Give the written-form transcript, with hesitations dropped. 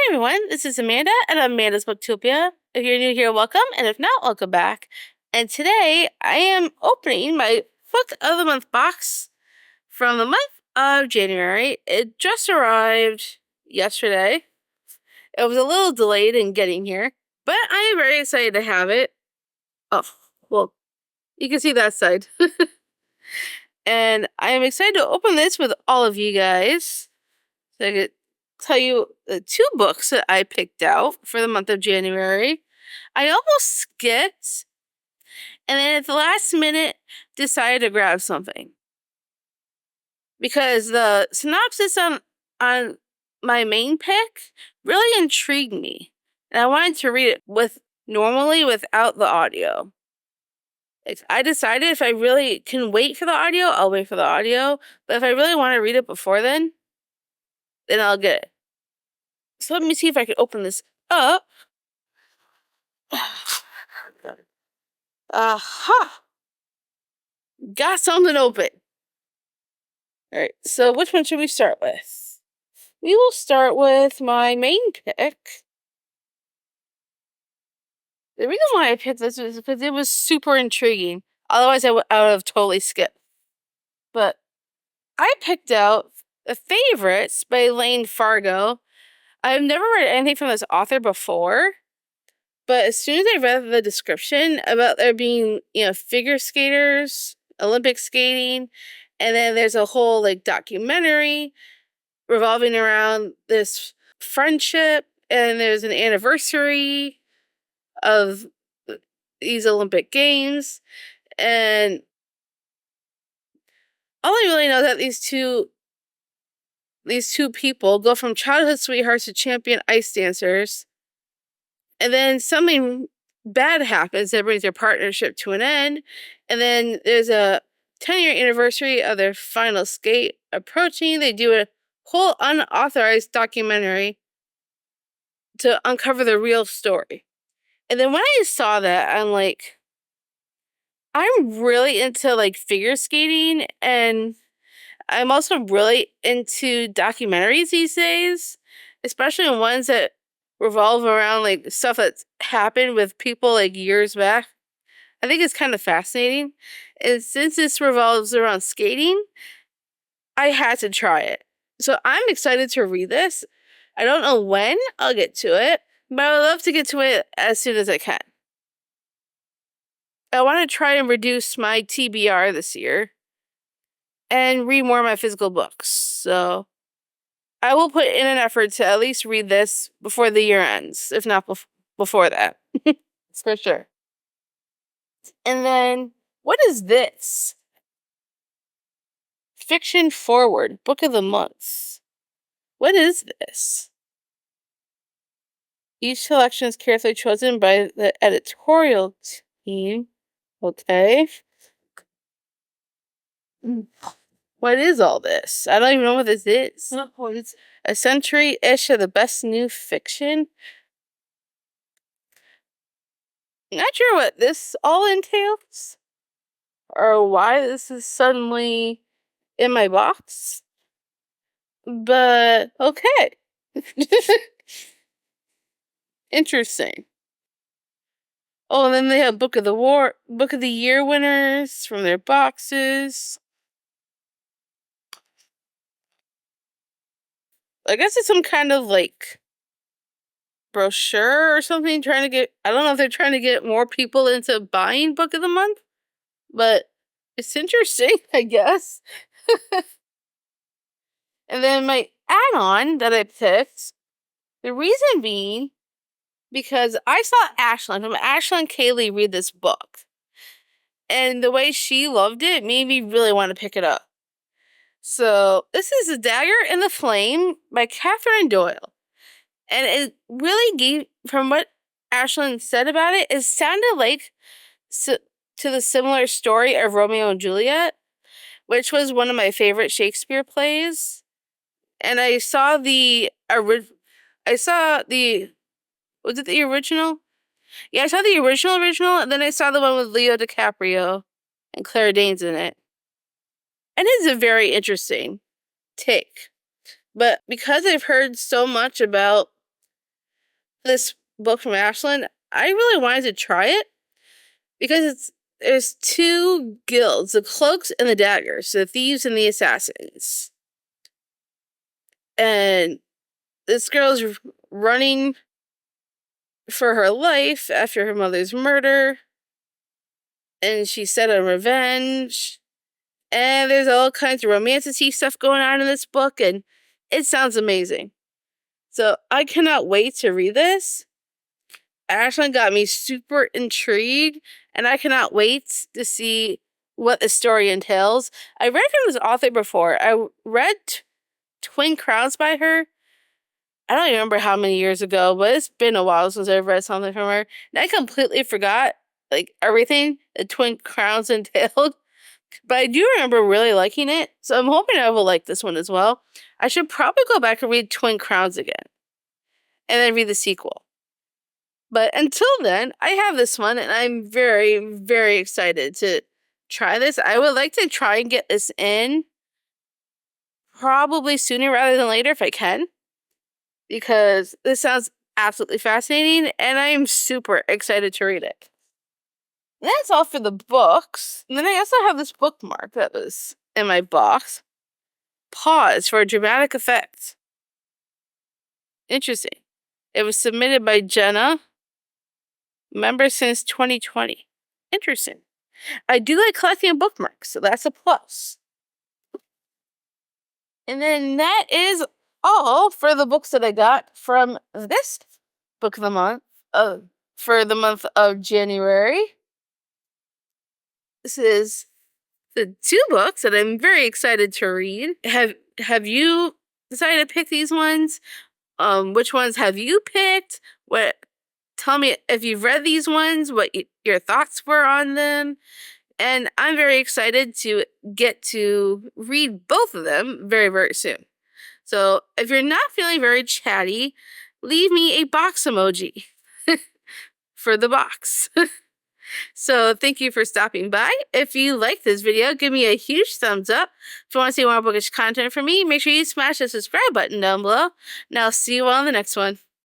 everyone, this is Amanda at Amanda's Booktopia. If you're new here, welcome, and if not, welcome back. And today I am opening my Book of the Month box from the month of January. It just arrived yesterday. It was a little delayed in getting here, but I am very excited to have it. Oh, well, you can see that side. And I am excited to open this with all of you guys. So I could tell you the two books that I picked out for the month of January. I almost skipped, and then at the last minute decided to grab something. Because the synopsis on my main pick really intrigued me. And I wanted to read it normally without the audio. I decided if I really can wait for the audio, I'll wait for the audio. But if I really want to read it before then I'll get it. So let me see if I can open this up. Aha! Got something open. Alright, so which one should we start with? We will start with my main pick. The reason why I picked this was because it was super intriguing. Otherwise, I would have totally skipped. But I picked out The Favorites by Lane Fargo. I've never read anything from this author before, but as soon as I read the description about there being, figure skaters, Olympic skating, and then there's a whole documentary revolving around this friendship, and there's an anniversary of these Olympic Games, and all I really know is that these two people go from childhood sweethearts to champion ice dancers, and then something bad happens that brings their partnership to an end, and then there's a 10-year anniversary of their final skate approaching. They do a whole unauthorized documentary to uncover the real story. And then when I saw that, I'm like, I'm really into figure skating, and I'm also really into documentaries these days, especially ones that revolve around stuff that's happened with people years back. I think it's kind of fascinating. And since this revolves around skating, I had to try it. So I'm excited to read this. I don't know when I'll get to it, but I would love to get to it as soon as I can. I want to try and reduce my TBR this year and read more of my physical books. So I will put in an effort to at least read this before the year ends, if not before that. For sure. And then, what is this? Fiction Forward, Book of the Month. What is this? Each selection is carefully chosen by the editorial team. Okay. What is all this? I don't even know what this is. It's a century-ish of the best new fiction. Not sure what this all entails, or why this is suddenly in my box, but okay. Interesting. Oh, and then they have Book of the Year winners from their boxes. I guess it's some kind of brochure or something I don't know if they're trying to get more people into buying Book of the Month, but it's interesting, I guess. And then my add-on that I picked, the reason being because I saw Ashlyn Kaylee read this book, and the way she loved it made me really want to pick it up. So this is A Dagger in the Flame by Catherine Doyle. And it really from what Ashlyn said about it, it sounded to the similar story of Romeo and Juliet, which was one of my favorite Shakespeare plays. And I saw was it the original? Yeah, I saw the original, and then I saw the one with Leo DiCaprio and Claire Danes in it. And it's a very interesting take. But because I've heard so much about this book from Ashland, I really wanted to try it because there's two guilds, the Cloaks and the Daggers, the Thieves and the Assassins. And this girl's running for her life after her mother's murder, and she's set on revenge. And there's all kinds of romantic-y stuff going on in this book, and it sounds amazing. So I cannot wait to read this. Ashland got me super intrigued, and I cannot wait to see what the story entails. I read from this author before. I read Twin Crowns by her. I don't remember how many years ago, but it's been a while since I've read something from her. And I completely forgot like everything the Twin Crowns entailed. But I do remember really liking it. So I'm hoping I will like this one as well. I should probably go back and read Twin Crowns again. And then read the sequel. But until then, I have this one, and I'm very, very excited to try this. I would like to try and get this in probably sooner rather than later if I can, because this sounds absolutely fascinating, and I'm super excited to read it. And that's all for the books. And then I also have this bookmark that was in my box. Pause for a dramatic effect. Interesting. It was submitted by Jenna. Member since 2020. Interesting. I do like collecting bookmarks, so that's a plus. And then that is all for the books that I got from this book of the month, for the month of January. This is the two books that I'm very excited to read. Have you decided to pick these ones? Which ones have you picked? Tell me if you've read these ones, what your thoughts were on them. And I'm very excited to get to read both of them very, very soon. So if you're not feeling very chatty, leave me a box emoji for the box. So thank you for stopping by. If you like this video, give me a huge thumbs up. If you want to see more bookish content from me, make sure you smash the subscribe button down below. And I'll see you all in the next one.